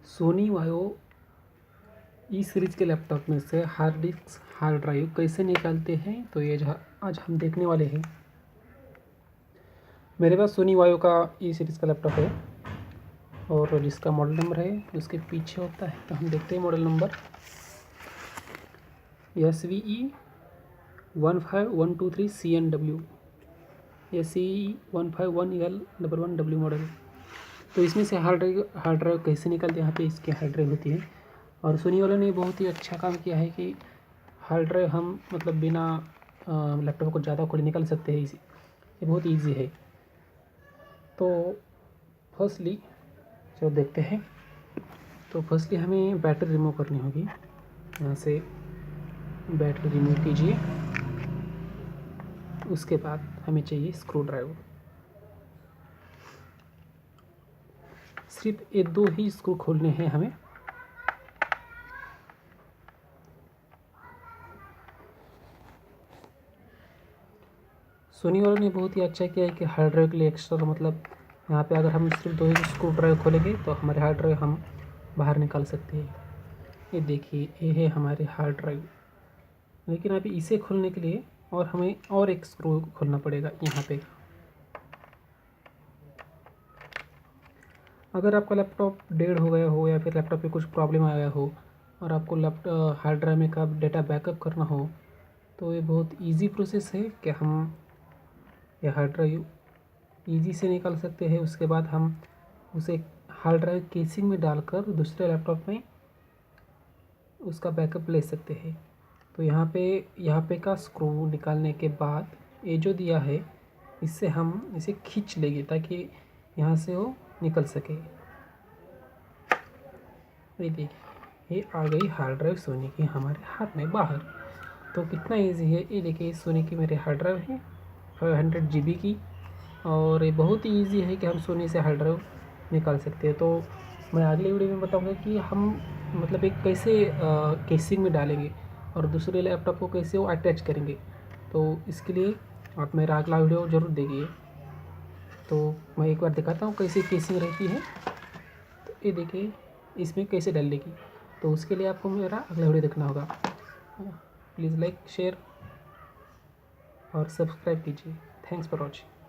सोनी वायो ई series के laptop में से हार्ड ड्राइव कैसे निकालते हैं, तो ये आज हम देखने वाले हैं। मेरे पास सोनी वायो का ई सीरीज़ का लैपटॉप है और जिसका मॉडल नंबर है उसके पीछे होता है, तो हम देखते हैं model number SVE15123CNW, SVE151L11W model. तो इसमें से हार्ड ड्राइव कैसे निकलते हैं, यहाँ पे इसकी हार्ड ड्राइव होती है। और सोनी वालों ने बहुत ही अच्छा काम किया है कि हार्ड ड्राइव हम मतलब बिना लैपटॉप को ज़्यादा खोले निकल सकते हैं। ये बहुत इजी है। तो फर्स्टली जो देखते हैं, तो फर्स्टली हमें बैटरी रिमूव करनी होगी। यहाँ से बैटरी रिमूव कीजिए। उसके बाद हमें चाहिए स्क्रू ड्राइवर। सिर्फ ये दो ही स्क्रू खोलने हैं हमें। सोनी वालों ने बहुत ही अच्छा किया है कि हार्ड ड्राइव के लिए एक्स्ट्रा मतलब यहाँ पे अगर हम सिर्फ दो ही स्क्रू ड्राइव खोलेंगे तो हमारे हार्ड ड्राइव हम बाहर निकाल सकते हैं। ये देखिए, ये है हमारे हार्ड ड्राइव। लेकिन अभी इसे खोलने के लिए और हमें और एक स्क्रू खोलना पड़ेगा यहाँ पे। अगर आपका लैपटॉप डेड हो गया हो या फिर लैपटॉप पे कुछ प्रॉब्लम आ गया हो और आपको हार्ड ड्राइव में का डेटा बैकअप करना हो, तो ये बहुत इजी प्रोसेस है कि हम ये हार्ड ड्राइव ईजी से निकाल सकते हैं। उसके बाद हम उसे हार्ड ड्राइव केसिंग में डालकर दूसरे लैपटॉप में उसका बैकअप ले सकते हैं। तो यहाँ पे का स्क्रू निकालने के बाद ये जो दिया है, इससे हम इसे खींच लेंगे ताकि यहाँ से वो निकल सके। ये देखिए, ये आ गई हार्ड ड्राइव सोनी की हमारे हाथ में बाहर। तो कितना इजी है। ये देखिए, सोनी की मेरे हार्ड ड्राइव है 500 GB की, और ये बहुत ही ईजी है कि हम सोनी से हार्ड ड्राइव निकाल सकते हैं। तो मैं अगले वीडियो में बताऊंगा कि हम मतलब एक कैसे केसिंग में डालेंगे और दूसरे लैपटॉप को कैसे वो अटैच करेंगे। तो इसके लिए आप मेरा अगला वीडियो ज़रूर देखिए। तो मैं एक बार दिखाता हूँ कैसे केसिंग रहती है। तो ये देखिए, इसमें कैसे डालेगी। तो उसके लिए आपको मेरा अगला वीडियो देखना होगा। प्लीज़ लाइक, शेयर और सब्सक्राइब कीजिए। Thanks for watching.